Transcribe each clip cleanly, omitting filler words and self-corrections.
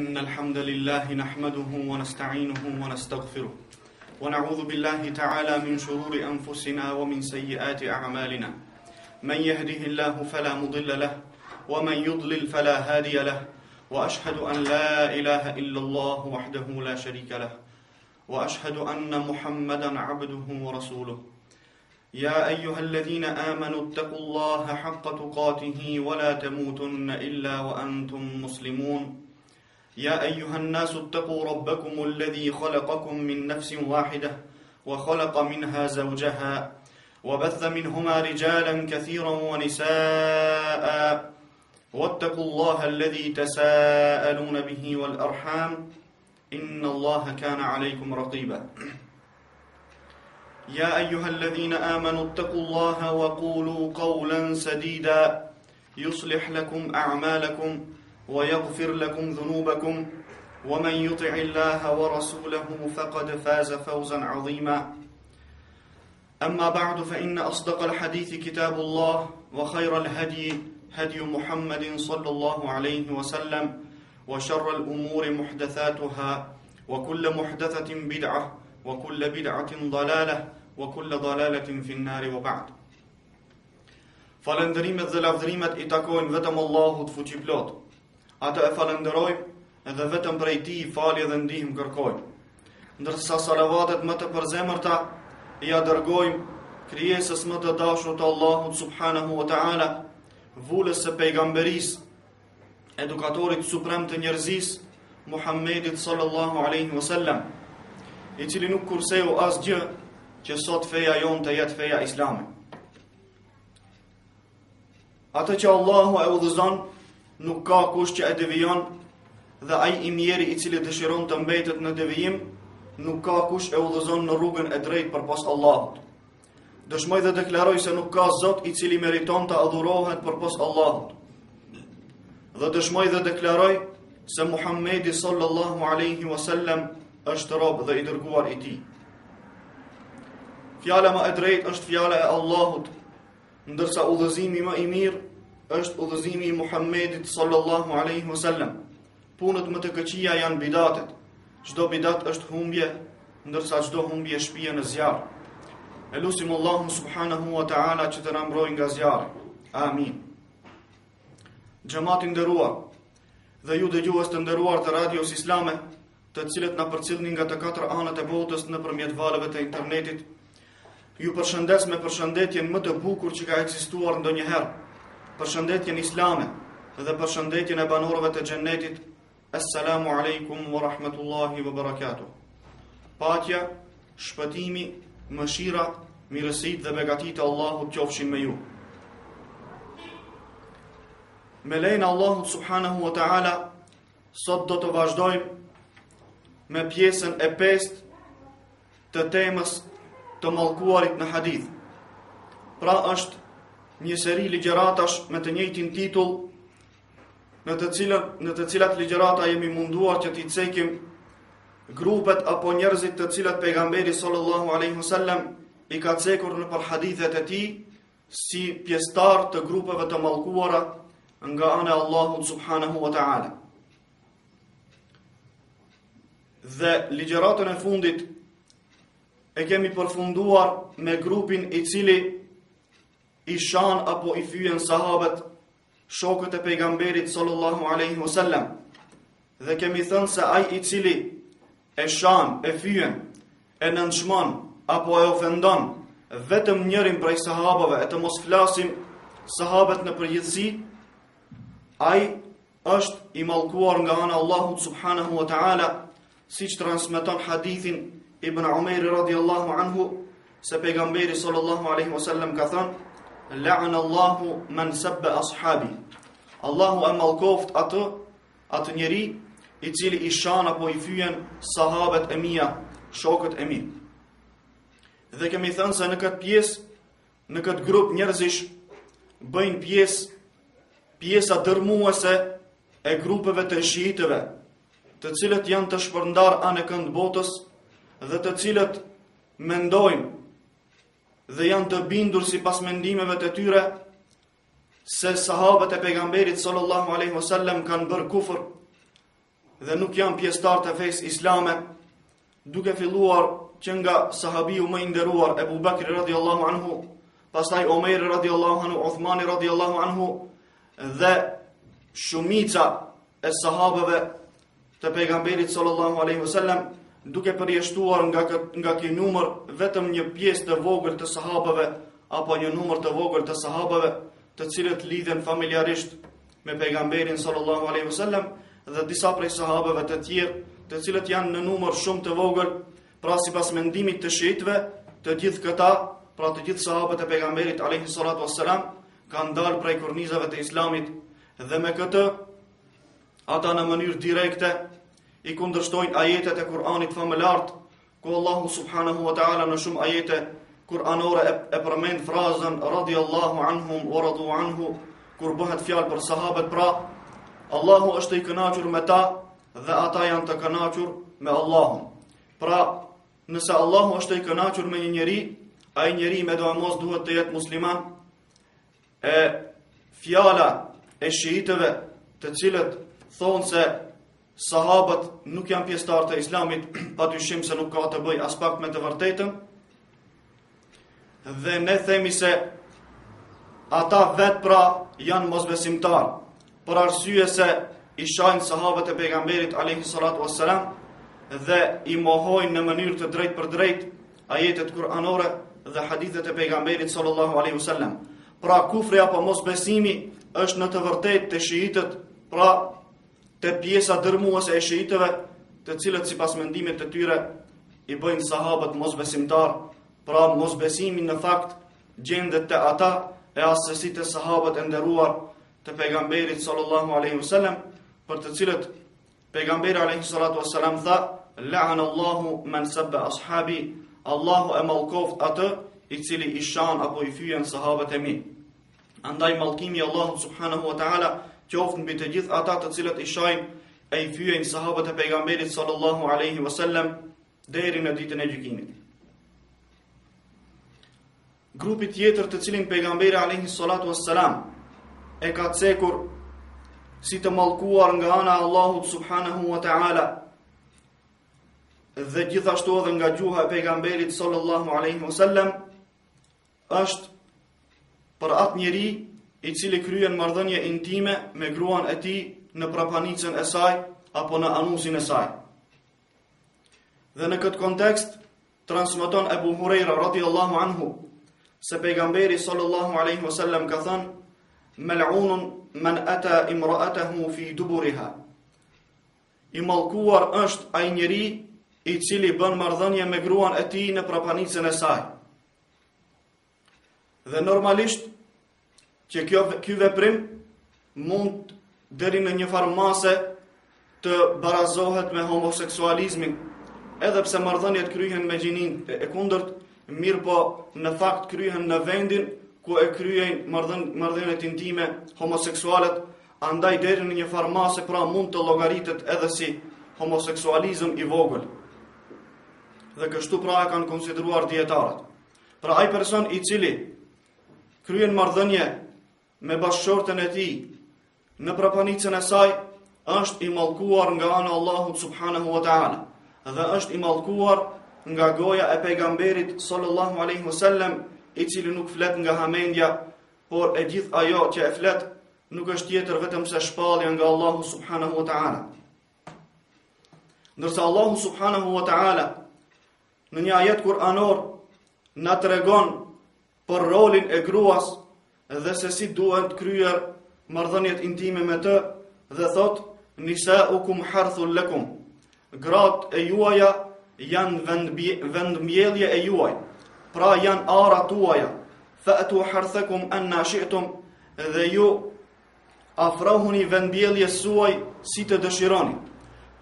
إن الحمد لله نحمده ونستعينه ونستغفره ونعوذ بالله تعالى من شرور أنفسنا ومن سيئات أعمالنا من يهده الله فلا مضل له ومن يضلل فلا هادي له وأشهد أن لا إله إلا الله وحده لا شريك له وأشهد أن محمدا عبده ورسوله يا أيها الذين آمنوا اتقوا الله حق تقاته ولا تموتن إلا وأنتم مسلمون يا أيها الناس اتقوا ربكم الذي خلقكم من نفس واحدة وخلق منها زوجها وبث منهما رجالا كثيرا ونساء واتقوا الله الذي تساءلون به والأرحام إن الله كان عليكم رقيبا يا أيها الذين آمنوا اتقوا الله وقولوا قولا سديدا يصلح لكم أعمالكم ويغفر لكم ذنوبكم ومن يطع الله ورسوله فقد فاز فوزا عظيما أما بعد فإن أصدق الحديث كتاب الله وخير الهدي هدي محمد صلى الله عليه وسلم وشر الأمور محدثاتها وكل محدثة بدعة وكل بدعة ضلالة وكل ضلالة في النار وبعد. Falënderimet dhe lavdërimet I takojnë vetëm Allahut fuqiplot. Atë e falenderojmë edhe vetëm prej Tij falje dhe ndihmë kërkojmë. Ndërsa salavatet më të përzemërta ja dërgojmë krijesës më të dashur të Allahut subhanahu wa taala, vulës së pejgamberisë, edukatorit suprem të njerëzisë, Muhammedit sallallahu alaihi wasallam, I cili nuk kurseu asgjë që sot feja jon të jetë feja islame. Atë që Allahu e udhëzon, nuk ka kush që e devijon, dhe ai I mjeri I cili dëshiron të mbetet në devijim, nuk ka kush e udhëzon në rrugën e drejtë përpas Allahut. Dëshmoj dhe deklaroj se nuk ka Zot I cili meriton të adhurohet përpas Allahut. Dhe dëshmoj dhe deklaroj se Muhammedi sallallahu alaihi wasallam është rob dhe I dërguar I Tij. Fjala më e drejtë është fjala e Allahut, ndërsa udhëzimi më I mirë është udhëzimi I Muhammedit sallallahu alaihi wasallam. Punët më të këqija janë bidatet. Çdo bidat është humbje, ndërsa çdo humbje shpije në zjarr. Elusim Allahun subhanahu wa taala që të na mbrojë nga zjarri. Amin. Xhamati nderuar dhe ju dëgjues të nderuar të radios islame, të cilët na përcjellni nga të katër anët e botës nëpërmjet valëve të internetit. Ju përshëndes me përshëndetjen më të bukur që ka ekzistuar ndonjëherë, përshëndetjen islame dhe përshëndetjen e banorëve të xhennetit. Assalamu alaikum wa rahmatullahi wa barakatuh. Paqja, shpëtimi, mëshira, mirësitë dhe begatit e Allahut qofshin me ju. Me lejnë Allahut subhanahu wa ta'ala, sot do të vazhdojmë me pjesën e 5 të temës të mallkuarit në hadith. Pra është një seri ligjëratash me të njëjtin titull, në të cilat ligjërata jemi munduar që t'i cekim grupet apo njerëzit të cilat pejgamberi sallallahu alaihi wasallam I ka cekur në për hadithet e tij si pjesëtar të grupeve të mallkuara nga ana e Allahut subhanahu wa ta'ala. Dhe ligjëratën e fundit e kemi përfunduar me grupin I cili I shan apo I fyen sahabët, shokët e pejgamberit sallallahu alaihi wasallam, dhe kemi thënë se ai I cili e shan, e fyen, e nënçmon apo e ofendon vetëm njërin prej sahabëve, e të mos flasim sahabët në përgjithësi, ai është I mallkuar nga ana e Allahut subhanahu wa taala, siç transmeton hadithin Ibn Umar radhiyallahu anhu se pejgamberi sallallahu alaihi wasallam ka thënë: "La'ana Allahu man sabba ashabi." Allahu e mallkoft atë njeri I cili I shan apo I fyen sahabët e mia, shokët e mi. Dhe kemi thënë se në këtë pjesë, në këtë grup njerëzish bëjnë pjesa dërmuese e grupeve të shiitëve, të cilët janë të shpërndar anë kënd botës dhe të cilët mendojnë dhe janë të bindur sipas mendimeve të tyre se sahabët e pejgamberit sallallahu alaihi wasallam kanë bërë kufër dhe nuk janë pjesëtar të fesë islame, duke filluar që nga sahabiu më i nderuar Ebu Bekri radiallahu anhu, pastaj Omeri radiallahu anhu, Uthmani radiallahu anhu dhe shumica e sahabëve të pejgamberit sallallahu alaihi wasallam, duke përjashtuar nga ky numër vetëm një pjesë të vogël të sahabëve apo një numër të vogël të sahabëve, të cilët lidhen familjarisht me pejgamberin sallallahu alaihi wasallam, dhe disa prej sahabëve të tjerë, të cilët janë në numër shumë të vogël. Pra sipas mendimit të shiitëve, të gjithë këta, pra të gjithë sahabët e pejgamberit alayhi salatu wassalam, kanë dalë prej kornizave të islamit, dhe me këtë ata në mënyrë direkte i kundërshtojnë ajetet e Kur'anit famëlart, ku Allahu subhanahu wa ta'ala në shumë ajete kuranore e përmend frazën radiallahu anhum wa radu anhu, kur bëhet fjalë për sahabët. Pra Allahu është i kënaqur me ta dhe ata janë të kënaqur me Allahun. Pra nëse Allahu është i kënaqur me një njeri, ai njeri me domos duhet të jetë musliman. E fjala e shiitëve, të cilët thonë se sahabët nuk janë pjesëtar të islamit, padyshim se nuk ka të bëj as pak me të vërtetën, dhe ne themi se ata vetë pra janë mosbesimtar, për arsye se i shajnë sahabët e pejgamberit alayhi salatu wassalam dhe i mohojnë në mënyrë të drejtë për drejtë ajetet kuranore dhe hadithet e pejgamberit sallallahu alaihi wasallam. Pra kufri apo mosbesimi është në të vërtetë të shiitët, pra të pjesa dërmuese e shiitëve, të cilët sipas mendimit të tyre i bëjnë sahabët mosbesimtar. Pra mosbesimi në fakt gjendet te ata e asësit e sahabët e nderuar të pejgamberit sallallahu alaihi wasallam, për të cilët pejgamberi alayhi salatu wassalam tha: "La'ana Allahu man sabba ashabi", Allahu e mallkoft atë i cili i shan apo i fyen sahabët e mi. Andaj mallkimi i Allahut subhanahu wa ta'ala qoftë mbi të gjithë ata të cilët i shajnë e i fyejnë sahabët e pejgamberit sallallahu alaihi wasallam deri në ditën e gjykimit. Grupi tjetër të cilin pejgamberi alayhi salatu wassalam e ka cekur si të mallkuar nga ana e Allahut subhanahu wa ta'ala, dhe gjithashtu edhe nga gjuha e pejgamberit sallallahu alaihi wasallam, është për atë njeri i cili kryen marrëdhënie intime me gruan e tij në prapanicën e saj apo në anusin e saj. Dhe në këtë kontekst transmeton Ebu Hurajra radhiyallahu anhu se pejgamberi sallallahu alaihi wasallam ka thënë: "Mal'unun man ata imra'atahu fi duburiha." I mallkuar është ai njeri i cili bën marrëdhënie me gruan e tij në prapanicën e saj. Dhe normalisht që ky veprim mund deri në një farmase të barazohet me homoseksualizmin, edhe pse marrëdhëniet kryhen me gjinin e kundërt, mirë po në fakt kryhen në vendin ku e kryejnë marrëdhëniet intime homoseksualet, andaj deri në një farmase pra mund të llogaritet edhe si homoseksualizëm i vogël. Dhe kështu pra e kanë konsideruar dietarët. Pra ai person i cili kryen marrëdhënie me bashkëshorten e tij në prapanicën e saj është i mallkuar nga ana e Allahut subhanahu wa ta'ala, dhe është i mallkuar nga goja e pejgamberit sallallahu alaihi wasallam, i cili nuk flet nga hamendja, por e gjithë ajo që e flet nuk është tjetër vetëm se shpallja nga Allahu subhanahu wa ta'ala. Ndërsa Allahu subhanahu wa ta'ala në një ajet kuranor na tregon për rolin e gruas dhe se si duhet kryer marrëdhëniet intime me të, dhe thot: "Nisaukum harthul lakum", gratë e juaja janë vendmbjellje e juaj, pra janë ara tuaja. "Fa'tu harthakum anna shi'tum", dhe ju afrohuni vendmbjelljes suaj si të dëshironi.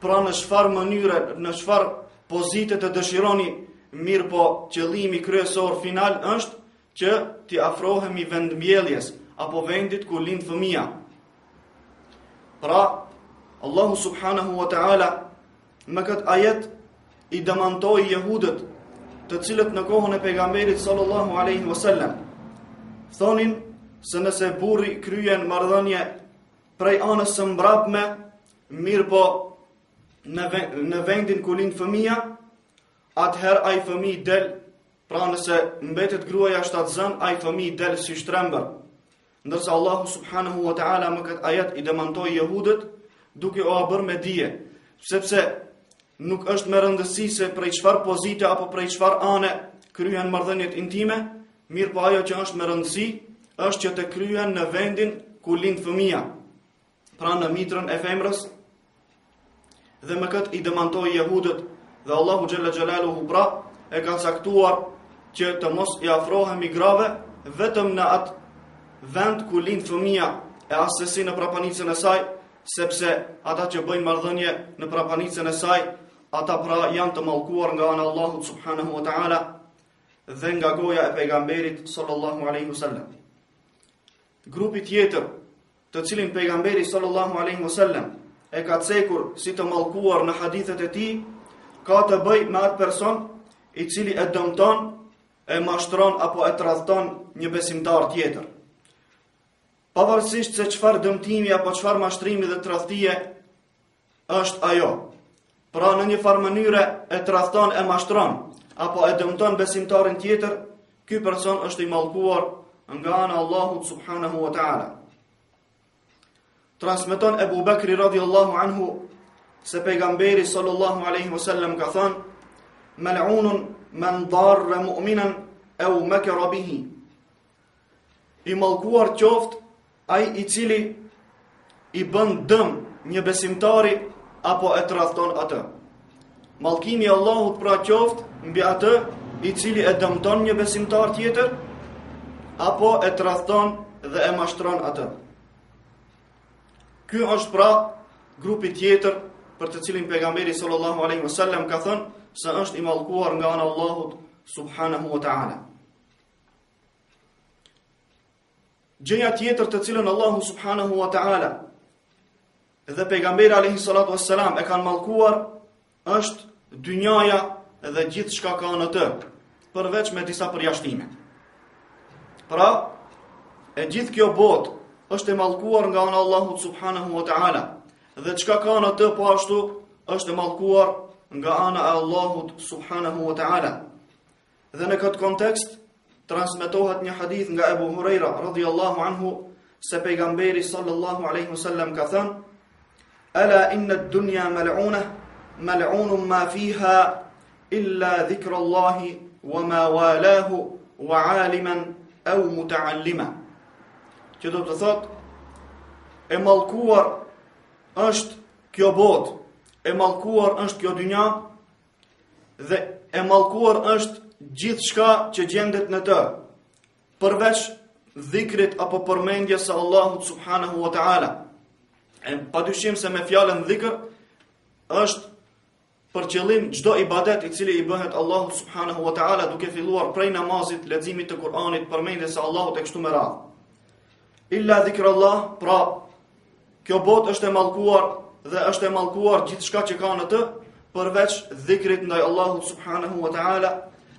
Pra në çfarë mënyre, në çfarë pozite të dëshironi, mirë po qëllimi kryesor final është që t'i afrohemi vendmbjelljes apo vendit ku lind fëmia. Pra Allahu subhanahu wa ta'ala me këtë ajet i demantoi jehudët, të cilët në kohën e pejgamberit sallallahu alaihi wasallam thonin se nëse burri kryen marrëdhënie prej anës së mbrapme, mirë po në vendin ku lind fëmia, atëherë ai fëmijë del, pra nëse mbetet gruaja shtatzën, ai fëmijë del si shtrembër. Ndërsa Allahu subhanahu wa ta'ala më këtë ajet i demantoi jehudët duke o bërë me dije, sepse nuk është me rëndësi se prej çfarë pozite apo prej çfarë ane kryen marrëdhëniet intime, mirë po ajo që është me rëndësi është që të kryen në vendin ku lind fëmia, pra në mitrën e femrës, dhe me këtë i demantoi jehudët, dhe Allahu xhalla xhalaluhu pra e ka caktuar që të mos i afrohemi grave vetëm në atë vend ku lind fëmia e asesi në prapanicën e saj, sepse ata që bëjnë marrëdhënie në prapanicën e saj, ata pra janë të mallkuar nga ana Allahu subhanahu wa ta'ala dhe nga goja e pejgamberit sallallahu alaihi wasallam. Grupi tjetër, të cilin pejgamberi sallallahu alaihi wasallam e ka cekur si të mallkuar në hadithet e tij, ka të bëjë me atë person i cili e dëmton, e mashtron apo e tradhton një besimtar tjetër. Pavarësisht se çfarë dëmtimi apo çfarë mashtrimi dhe tradhtie është ajo. Pra në një farë mënyre e tradhton, e mashtron apo e dëmton besimtarin tjetër, ky person është i mallkuar nga ana e Allahut subhanahu wa ta'ala. Transmeton Ebu Bekri radhiyallahu anhu se pejgamberi sallallahu alaihi wasallam ka thënë: "Mal'unun man darra mu'minan aw makara bihi." I mallkuar qoftë ai i cili i bën dëm një besimtari apo e tradhton atë. Mallkimi i Allahut pra qoftë mbi atë i cili e dëmton një besimtar tjetër apo e tradhton dhe e mashtron atë. Ky është pra grupi tjetër për të cilin pejgamberi sallallahu alaihi wasallam ka thënë se është i mallkuar nga ana Allahut subhanahu wa ta'ala. Gjëja tjetër të cilën Allahu subhanahu wa ta'ala dhe pejgamberi alaihi salatu wassalam e kanë mallkuar është dynjaja dhe gjithë shka ka në të, përveç me disa përjashtime. Pra, e gjithë kjo botë është e mallkuar nga ana Allahut subhanahu wa ta'ala, dhe çka ka në të po ashtu është e mallkuar nga ana e Allahut subhanahu wa ta'ala. Dhe në këtë kontekst transmetohet një hadith nga Ebu Hurajra radhiyallahu anhu se pejgamberi sallallahu alaihi wasallam ka thënë: "Ala inna ad-dunya mal'una, mal'unun ma fiha illa dhikrullahi wa ma walahu wa 'aliman aw muta'allima." Që do të thotë, e mallkuar është kjo botë, e mallkuar është kjo dynja dhe e mallkuar është gjithë shka që gjendet në të, përveç dhikrit apo përmendjes së Allahut subhanahu wa ta'ala. Pa dyshim se me fjalën dhikr është për qëllim çdo ibadet i cili i bëhet Allahut subhanahu wa ta'ala, duke filluar prej namazit, leximit të Kur'anit, përmendjes së Allahut e kështu me radhë. Illa dhikrullah, pra kjo botë është e mallkuar dhe është e mallkuar gjithçka që ka në të, përveç dhikrit ndaj Allahut subhanahu wa ta'ala,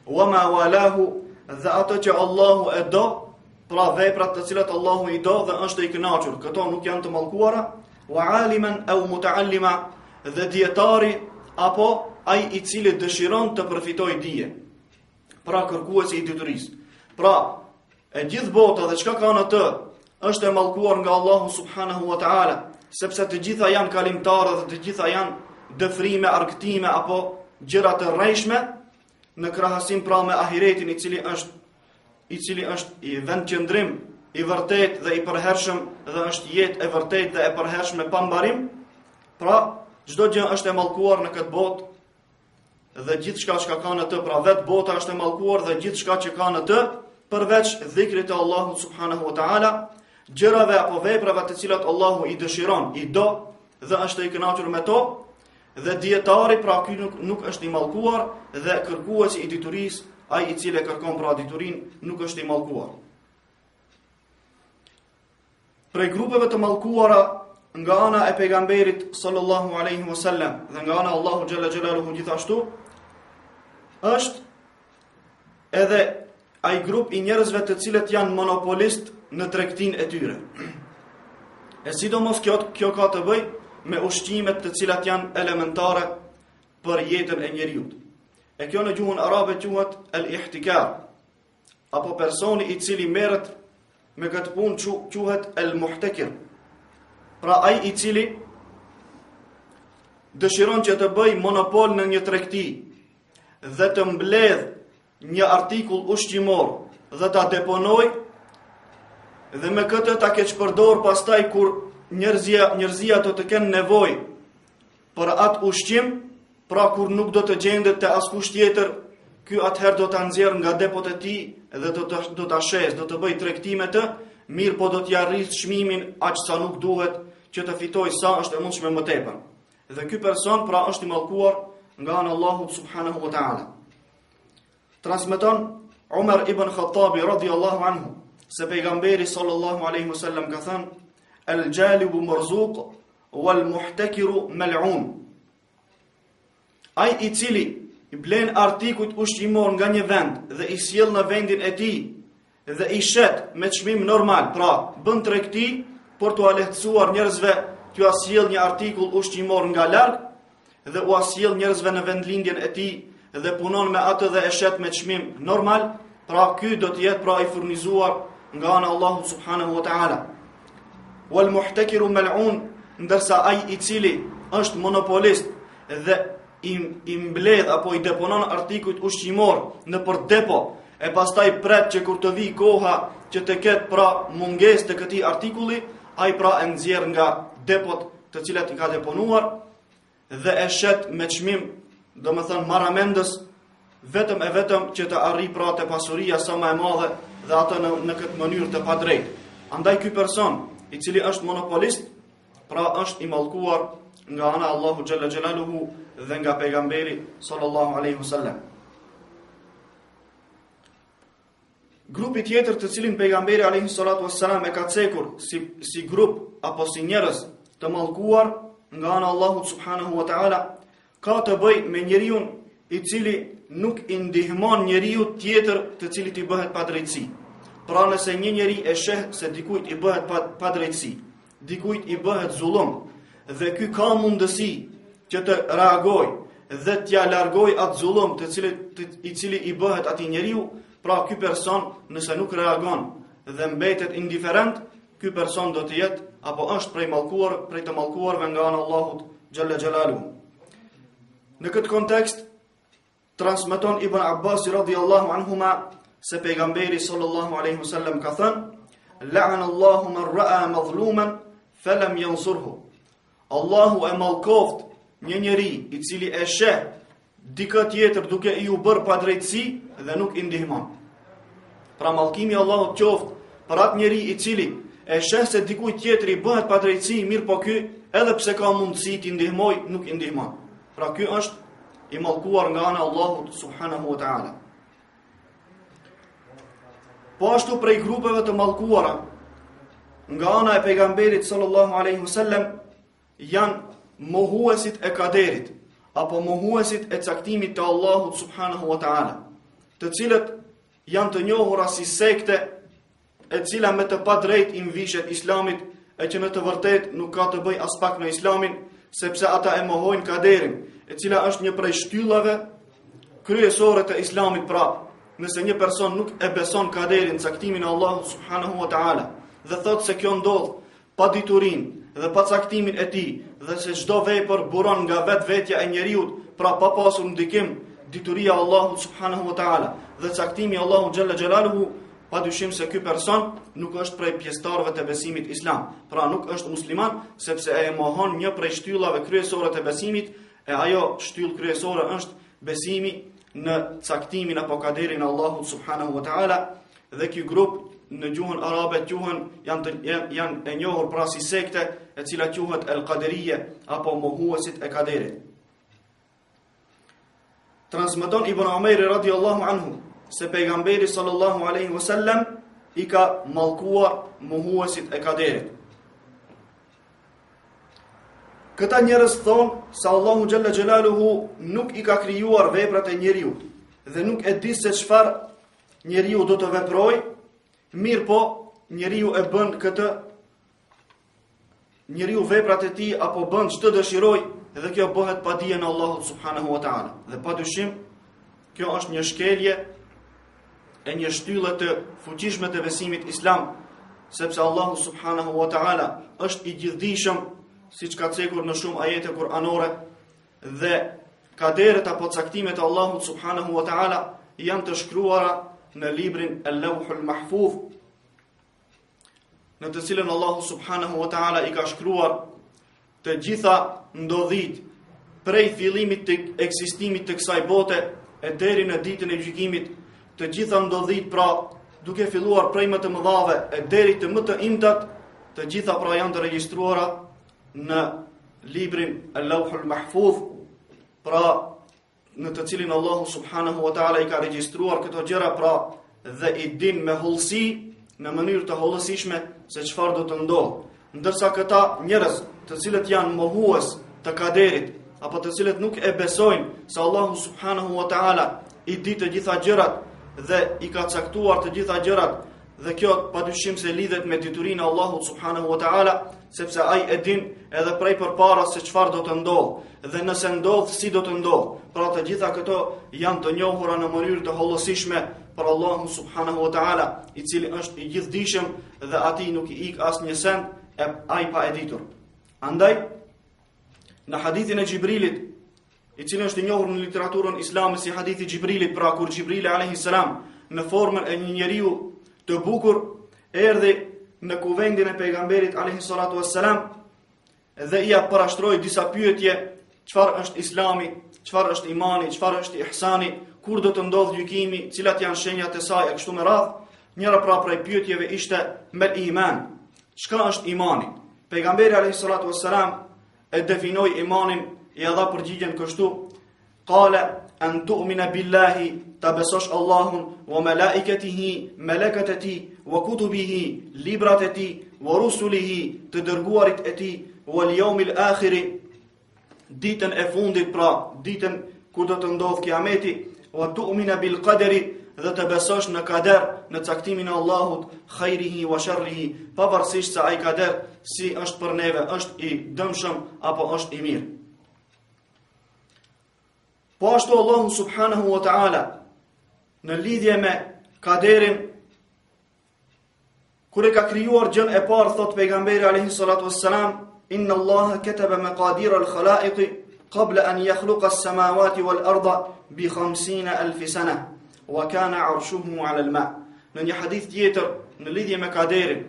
wa ma walahu, dhe ato që Allahu e do, pra veprat të cilat Allahu i do dhe është i kënaqur, këto nuk janë të mallkuara, wa aliman aw muta'allima, dhe dietari apo ai i cili dëshiron të përfitojë dije, pra kërkuesi i diturisë. Pra, e gjithë bota dhe çka ka në të është e mallkuar nga Allahu subhanahu wa ta'ala, sepse të gjitha janë kalimtare dhe të gjitha janë dëfrime, argëtime apo gjëra të rrejshme, në krahasim pra me ahiretin i cili është i vend qëndrim i vërtet dhe i përhershëm dhe është jetë e vërtet dhe e përhershme pa mbarim. Pra, çdo gjë është e mallkuar në këtë botë dhe gjithçka që ka në të, pra vetë bota është e mallkuar dhe gjithçka që ka në të, përveç dhikrit të Allahut subhanahu wa ta'ala, gjërave apo veprave të cilat Allahu i dëshiron, i do dhe është i kënaqur me to, dhe dietari pra ky nuk është i mallkuar dhe kërkuesi i diturisë, ai i cili kërkon pra diturinë, nuk është i mallkuar. Prej grupeve të mallkuara nga ana e pejgamberit sallallahu alaihi wasallam dhe nga ana Allahu xhalla xhelaluhu gjithashtu është edhe ai grup i njerëzve të cilët janë monopolist në tregtinë e tyre. E sidomos kjo ka të bëjë me ushqimet të cilat janë elementare për jetën e njeriut. E kjo në gjuhën arabe quhet el-ihtikar, apo personi i cili merret me këtë punë quhet el-muhtakir. Pra ai i cili dëshiron që të bëj monopol në një tregti dhe të mbledh një artikull ushqimor dhe ta deponoj dhe me këtë ta keq përdor pastaj kur njerëzia do të kenë nevojë për atë ushqim, pra kur nuk do të gjendet te askush tjetër, ky atëherë do ta nxjerr nga depot e tij dhe do ta shes, do të bëj tregti me të, mirë po do t'i arrijë çmimin aq sa nuk duhet që të fitoj sa është e mundshme më tepër. Dhe ky person pra është i mallkuar nga ana Allahu subhanahu wa ta'ala. Transmeton Umar ibn Khattabi radhiyallahu anhu se pejgamberi sallallahu alaihi wasallam ka thënë: "El-jalibu marzuq wal muhtakiru mal'un." Ai i cili i blen artikujt ushqimor nga një vend dhe i sjell në vendin e tij dhe i shet me çmim normal, pra bën tregti për t'u lehtësuar njerëzve, t'u sjell një artikull ushqimor nga larg dhe u sjell njerëzve në vendlindjen e tij dhe punon me atë dhe e shet me çmim normal, pra ky do të jetë pra i furnizuar nga ana Allahu subhanahu wa ta'ala. Wal muhtakiru mal'un, ndërsa ai i cili është monopolist dhe i mbledh apo i deponon artikujt ushqimor në për depo e pastaj pret që kur të vi koha që të ketë pra mungesë të këtij artikulli, ai pra e nxjerr nga depot të cilat i ka deponuar dhe e shet me çmim, domethënë marramendës, vetëm që të arrijë pra të pasuria sa më e madhe dhe atë në këtë mënyrë të padrejtë. Andaj ky person i cili është monopolist, pra është i mallkuar nga ana Allahu xhalla xhelaluhu dhe nga pejgamberi sallallahu alaihi wasallam. Grupi tjetër të cilin pejgamberi alaihi salatu wassalam e ka cekur si grup apo si njerëz të mallkuar nga ana Allahu subhanahu wa ta'ala, ka të bëj me njeriu i cili nuk i ndihmon njeriu tjetër të cilit i bëhet padrejtësi. Pra nëse një njeri e sheh se dikujt i bëhet padrejtësi, dikujt i bëhet zullum, dhe ky ka mundësi që të reagoj dhe t'ja largoj atë zullum i cili i bëhet atij njeriu, pra ky person nëse nuk reagon dhe mbetet indiferent, ky person do të jetë apo është prej të mallkuarve nga ana Allahut xhalla xhelaluhu. Në këtë kontekst transmeton Ibn Abbas radhiyallahu anhuma se pejgamberi sallallahu alaihi wasallam ka thënë: "La'ana Allahu man ra'a madhluman falam yansurhu." Allahu e mallkoft një njeri i cili e sheh dikë tjetër duke i u bërë padrejtësi dhe nuk i ndihmon. Pra mallkimi i Allahut qoftë për atë njeri i cili e sheh se dikujt tjetër i bëhet padrejtësi, mirë po ky edhe pse ka mundësi t'i ndihmoj, nuk i ndihmon. Pra ky është i mallkuar nga ana Allahut subhanahu wa ta'ala. Po ashtu prej grupeve të mallkuara nga ana e pejgamberit sallallahu alaihi wasallam janë mohuesit e kaderit apo mohuesit e caktimit të Allahut subhanahu wa ta'ala, të cilët janë të njohura si sekte e cila me të padrejt i mvishet islamit e që në të vërtet nuk ka të bëj as pak në islamin, sepse ata e mohojnë kaderin, e cila është një prej shtyllave kryesore të islamit. Pra nëse një person nuk e beson kaderin, caktimin e Allahut subhanahu wa ta'ala, dhe thot se kjo ndodh pa diturin dhe pa caktimin e tij, dhe se çdo vepër buron nga vetvetja e njeriut, pra pa pasur ndikim dituria e Allahut subhanahu wa ta'ala dhe caktimi i Allahut xhalla xhelaluhu, padyshim se ky person nuk është prej pjesëtarëve të besimit islam, pra nuk është musliman, sepse e mohon një prej shtyllave kryesore të besimit, e ajo shtyllë kryesore është besimi në caktimin apo kaderin e Allahut subhanahu wa ta'ala. Dhe ky grup në gjuhën arabe janë e njohur pra si sekte e cila quhet el-qaderije apo mohuesit e kaderit. Transmeton Ibn Umayr radhiyallahu anhu se pejgamberi sallallahu alaihi wasallam i ka mallkuar mohuesit e kaderit. Këta njerëz thonë se Allahu xhalla xhelaluhu nuk i ka krijuar veprat e njeriu dhe nuk e di se çfarë njeriu do të veprojë, mirë po njeriu e bën këtë njeriu veprat e tij apo bën ç'të dëshiroj, dhe kjo bëhet pa dijen e Allahut subhanahu wa taala. Dhe padyshim kjo është një shkelje e një shtyllë të fuqishme të besimit islam, sepse Allahu subhanahu wa taala është i gjithdijshëm, siç ka cekur në shumë ajete kuranore, dhe kaderet apo caktimet e Allahut subhanahu wa taala janë të shkruara në librin Al-Lawhul Mahfuz, në të cilën Allahu subhanahu wa taala i ka shkruar të gjitha ndodhit prej fillimit të ekzistimit të kësaj bote e deri në ditën e gjykimit, të gjitha ndodhit pra duke filluar prej më të mëdhave e deri të më të imtat, të gjitha pra janë të regjistruara në librin Al-Lawhul Mahfuz, pra në të cilin Allahu subhanahu wa taala i ka regjistruar këto gjëra, pra dhe i din me hollësi, në mënyrë të hollësishme se çfarë do të ndodhë. Ndërsa këta njerëz, të cilët janë mohues të kaderit, apo të cilët nuk e besojnë se Allahu subhanahu wa taala i di të gjitha gjërat dhe i ka caktuar të gjitha gjërat, dhe kjo padyshim se lidhet me diturinë e Allahut subhanahu wa taala, sepse ai e din edhe prej përpara se çfarë do të ndodhë dhe nëse ndodh si do të ndodhë. Pra të gjitha këto janë të njohura në mënyrë të hollësishme për Allahun subhanahu wa taala, i cili është i gjithdijshëm dhe atij nuk i ik asnjë send e ai pa e ditur. Andaj në hadithin e Xhibrilit, i cili është i njohur në literaturën islame si hadithi i Xhibrilit, pra kur Xhibrili alayhis salam në formën e një njeriu të bukur erdhi në kuvendin e pejgamberit alayhis salatu wassalam dhe ia parashtroi disa pyetje: çfarë është Islami, çfarë është imani, çfarë është ihsani, kur do të ndodhë gjykimi, cilat janë shenjat e saj e kështu me radhë. Njëra pra prej pyetjeve ishte me iman. Çka është imani? Pejgamberi alayhis salatu wassalam e definoi imanin, i dha përgjigjen kështu: qala an tu'mina billahi, ta besosh Allahun, wa malaikatihi, melekët e tij, wa kutubihi, librat e tij, wa rusulihi, të dërguarit e tij, wal yawmil akhir, ditën e fundit, pra ditën kur do të ndodhë kiameti, wa tu'mina bil qadari, dhe të besosh në kader, në caktimin e Allahut, khairihi wa sharrihi, pavarësisht se ai kader si është për neve, është i dëmshëm apo është i mirë. Po ashtu Allahu subhanahu wa taala në lidhje me kaderin, kur e ka krijuar gjën e parë, thot pejgamberi alayhi salatu wassalam: inna Allaha kataba maqadir al-khalaiq qabla an yakhluqa as-samawati wal-ardha bi 50,000 sana wa kana 'arshuhu 'ala al-ma. Në një hadith tjetër në lidhje me kaderin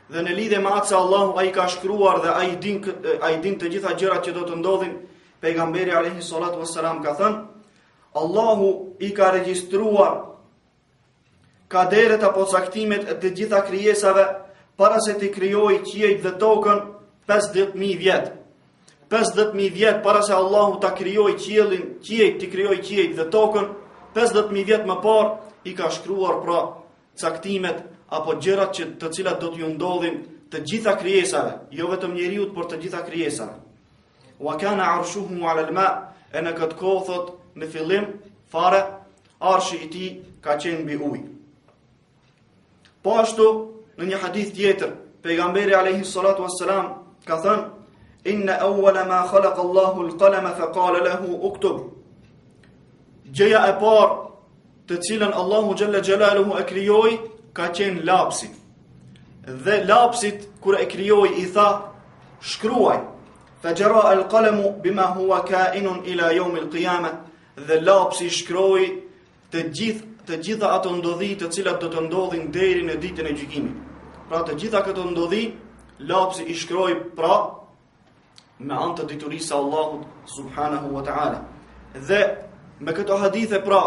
dhe në lidhje me atë se Allahu ai ka shkruar dhe ai din të gjitha gjërat që do të ndodhin, pejgamberi alayhi salatu wassalam ka thënë: Allahu i ka regjistruar kaderet apo caktimet e të gjitha krijesave para se të krijojë qiejt dhe tokën 50,000 vjet. 50,000 vjet para se Allahu ta krijojë qiellin, të krijojë qiejt dhe tokën, 50,000 vjet më parë i ka shkruar pra caktimet apo gjërat që të cilat do t'ju ndodhin të gjitha krijesave, jo vetëm njeriut, por të gjitha krijesave. Wa kana 'arshuhu 'ala al-ma, e në këtë kohë thot në fillim fare arshi i tij ka qenë mbi ujë. Po ashtu në një hadith tjetër pejgamberi alayhi salatu wassalam ka thënë: inna awwala ma khalaqa Allahu al-qalama fa qala lahu uktub. Gjëja e parë të cilën Allahu xhalla xjalaluhu e krijoi ka qenë lapsi. Dhe lapsit kur e krijoi i tha: shkruaj. Fajara al-qalamu bima huwa ka'inun ila yawm al-qiyamah. Dhe lapsi shkroi të gjitha ato ndodhi të cilat do të ndodhin deri në ditën e gjykimit. Pra të gjitha këto ndodhi lapsi i shkroi pra me anë të diturisë së Allahut subhanahu wa ta'ala. Dhe me këto hadithe pra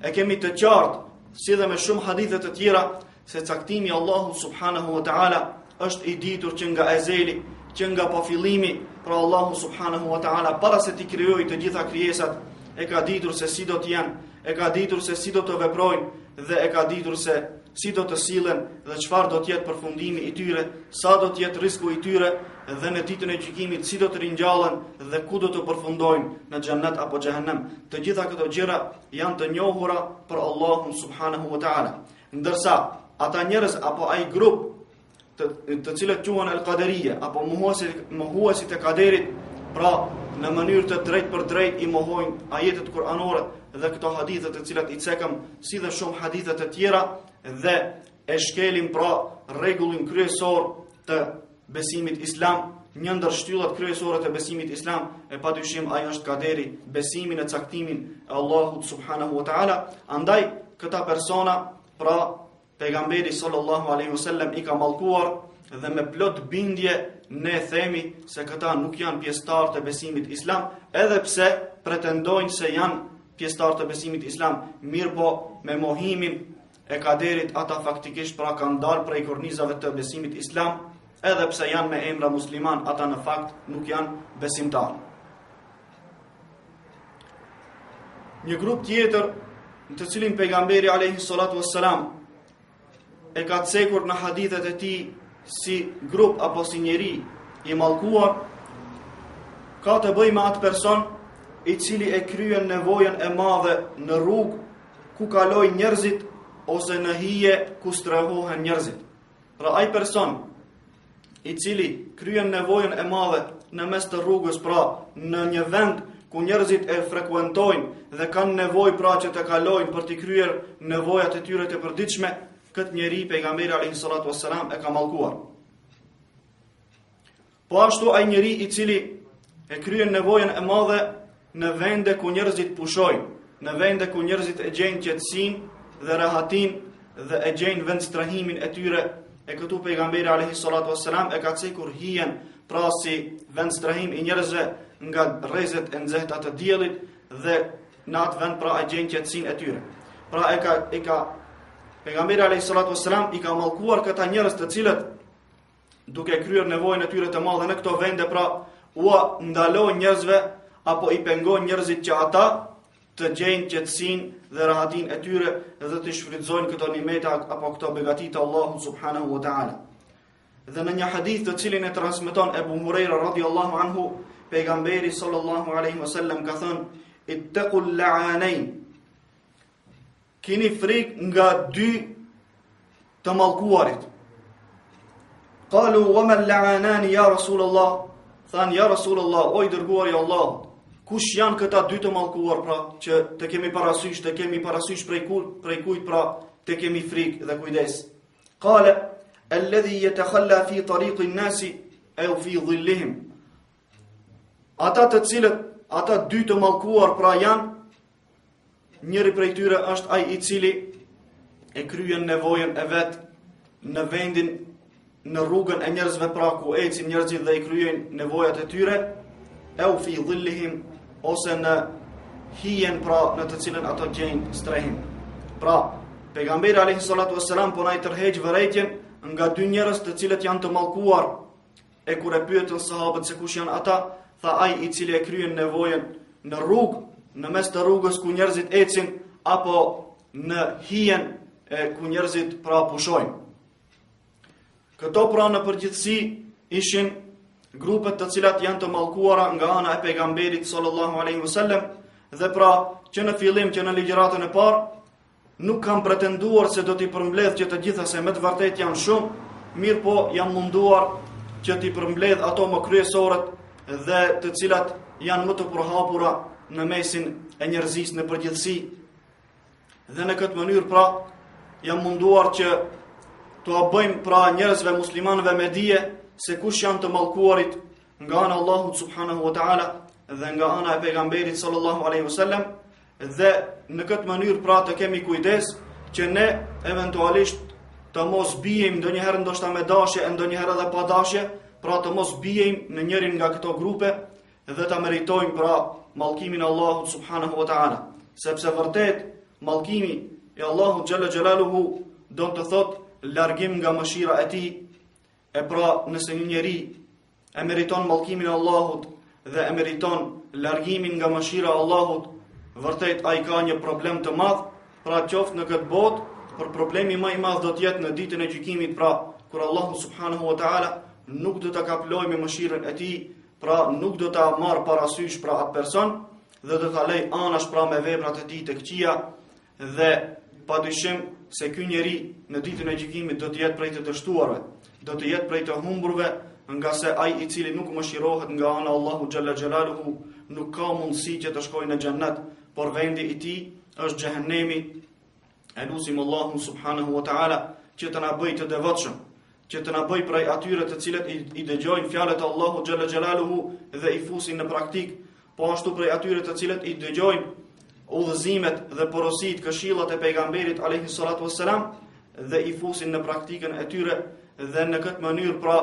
e kemi të qartë, si dhe me shumë hadithe të tjera, se caktimi i Allahut subhanahu wa ta'ala është i ditur që nga ezeli, që nga pafillimi, pra Allahu subhanahu wa ta'ala para se t'i krijojë të gjitha krijesat, e ka ditur se si do të jenë, e ka ditur se si do të veprojnë dhe e ka ditur se si do të sillen dhe çfarë do të jetë përfundimi i tyre, sa do të jetë risku i tyre dhe në ditën e gjykimit si do të ringjallen dhe ku do të përfundojnë, në xhennet apo xhehenem. Të gjitha këto gjëra janë të njohura për Allahun subhanahu wa ta'ala. Ndërsa ata njerëz apo ai grup të cilët quhen al-qaderiyya apo mohuesit e kaderit, pra në mënyrë të drejtë për drejtë i mohojnë ajetet kuranore dhe këto hadithe të cilat i cekëm, si dhe shumë hadithe të tjera, dhe e shkelin pra rregullin kryesor të besimit islam. Një ndër shtyllat kryesore të besimit islam e padyshim ai është kaderi, besimi në caktimin e Allahut subhanahu wa taala. Andaj këta persona, pra pejgamberi sallallahu alaihi wasallam i ka mallkuar dhe me plot bindje ne themi se këta nuk janë pjesëtar të besimit islam, edhe pse pretendojnë se janë pjesëtar të besimit islam, mirë po me mohimin e kaderit ata faktikisht pra kanë dalë prej kornizave të besimit islam. Edhe pse janë me emra musliman, ata në fakt nuk janë besimtar. Një grup tjetër, në të cilin pejgamberi alayhi salatu wassalam e ka cekur në hadithet e tij si grup apo si njeri i mallkuar, ka të bëjë me atë person i cili e kryen nevojën e madhe në rrugë ku kalojnë njerëzit ose në hije ku strehohen njerëzit. Pra ai person i cili kryen nevojën e madhe në mes të rrugës, pra në një vend ku njerëzit e frekuentojnë dhe kanë nevojë pra që të kalojnë për të kryer nevojat e tyre të përditshme, këtë njeri pejgamberi alayhi salatu wassalam e ka mallkuar. Po ashtu ai njeri i cili e kryen nevojën e madhe në vende ku njerëzit pushojnë, në vende ku njerëzit e gjejnë qetësinë dhe rehatin dhe e gjejnë vendstrahimin e tyre, e këtu pejgamberi alayhi salatu wassalam e ka cekur hijen pra si vendstrahim i njerëzve nga rrezet e nxehta të diellit dhe në atë vend pra e gjejnë qetësinë e tyre. Pra pejgamberi alayhi salatu wassalam i ka mallkuar këta njerëz të cilët duke kryer nevojën e tyre të madhe në këto vende, pra u ndalojnë njerëzve apo i pengojnë njerëzit që ata të gjejnë qetësinë dhe rahatin e tyre dhe të shfrytëzojnë këto nimete apo këto begati të Allahut subhanahu wa taala. Dhe në një hadith të cilin e transmeton Ebu Huraira radhiyallahu anhu, pejgamberi sallallahu alaihi wasallam ka thënë: ittaqul la'anain. Kini frikë nga dy të mallkuarit. Qalu wa man la'anani ya Rasulullah? Than ja Rasulullah, o i dërguari i Allahut, kush janë këta dy të mallkuar, pra që të kemi parasysh prej kujt pra të kemi frikë dhe kujdes. Qala alladhi yatakhalla fi tariqi an-nasi aw fi dhillihim. Ata dy të mallkuar pra janë, njëri prej tyre është ai i cili e kryen nevojën e vet në vendin, në rrugën e njerëzve pra ku ecin njerëzit dhe i kryejnë nevojat e tyre, aw fi dhillihim, ose në hijen pra në të cilën ato gjejnë strehim. Pra, pejgamberi alayhi salatu wassalam po na i tërheq vërejtjen nga dy njerëz të cilët janë të mallkuar, e kur e pyetën sahabët se kush janë ata, tha ai i cili e kryen nevojën në rrugë, në mes të rrugës ku njerëzit ecin, apo në hijen ku njerëzit pra pushojnë. Këto pra në përgjithësi ishin grupet të cilat janë të mallkuara nga ana e pejgamberit sallallahu alaihi wasallam, dhe pra që në fillim që në ligjëratën e parë nuk kanë pretenduar se do t'i përmbledh që të gjitha, se me të vërtet janë shumë, mirë po janë munduar që t'i përmbledh ato më kryesorët dhe të cilat janë më të përhapura në mesin e njerëzisë në përgjithësi. Dhe në këtë mënyrë pra janë munduar që t'u bëjmë pra njerëzve muslimanëve me dije se kush janë të mallkuarit nga ana Allahut subhanahu wa taala dhe nga ana e pejgamberit sallallahu alaihi wasallam, dhe në këtë mënyrë pra të kemi kujdes që ne eventualisht të mos bijim ndonjëherë ndoshta me dashje e ndonjëherë edhe pa dashje, pra të mos bijim në njërin nga këto grupe dhe ta meritojmë pra mallkimin e Allahut subhanahu wa taala, sepse vërtet mallkimi i Allahut xhalla xhelaluhu do të thotë largim nga mëshira e tij. E pra nëse një njeri e meriton mallkimin e Allahut dhe e meriton largimin nga mëshira e Allahut, vërtet ai ka një problem të madh, pra qoftë në këtë botë, por problemi më i madh do të jetë në ditën e gjykimit, pra kur Allahu subhanahu wa taala nuk do ta kaplojë me mëshirën e tij, pra nuk do ta marr parasysh pra atë person dhe do ta lej anash pra me veprat e tij të këqija, dhe padyshim se ky njeri në ditën e gjykimit do të jetë prej të dështuarve, do të jetë prej të humburve, nga se ai i cili nuk mëshirohet nga ana Allahu xhalla xjalaluhu nuk ka mundësi që të shkojë në xhennet, por vendi i tij është xhehenemi. Elusim Allahu subhanahu wa taala që të na bëjë të devotshëm, që të na bëjë prej atyre të cilët i dëgjojnë fjalët e Allahu xhalla xjalaluhu dhe i fusin në praktik, po ashtu prej atyre të cilët i dëgjojnë udhëzimet dhe porositë, këshillat e pejgamberit alayhi salatu wassalam dhe i fusin në praktikën e tyre, dhe në këtë mënyrë pra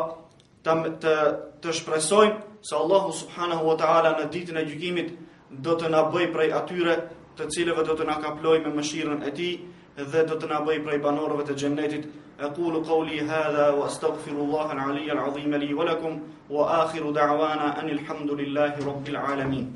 të shpresojmë se Allahu subhanahu wa taala në ditën e gjykimit do të na bëjë prej atyre të cilëve do të na kaplojë me mëshirën e tij dhe do të na bëjë prej banorëve të xhennetit. Aqulu qawli hadha wa astaghfirullaha al-aliyya al-azim li wa lakum wa akhiru da'wana anil hamdulillahi rabbil alamin.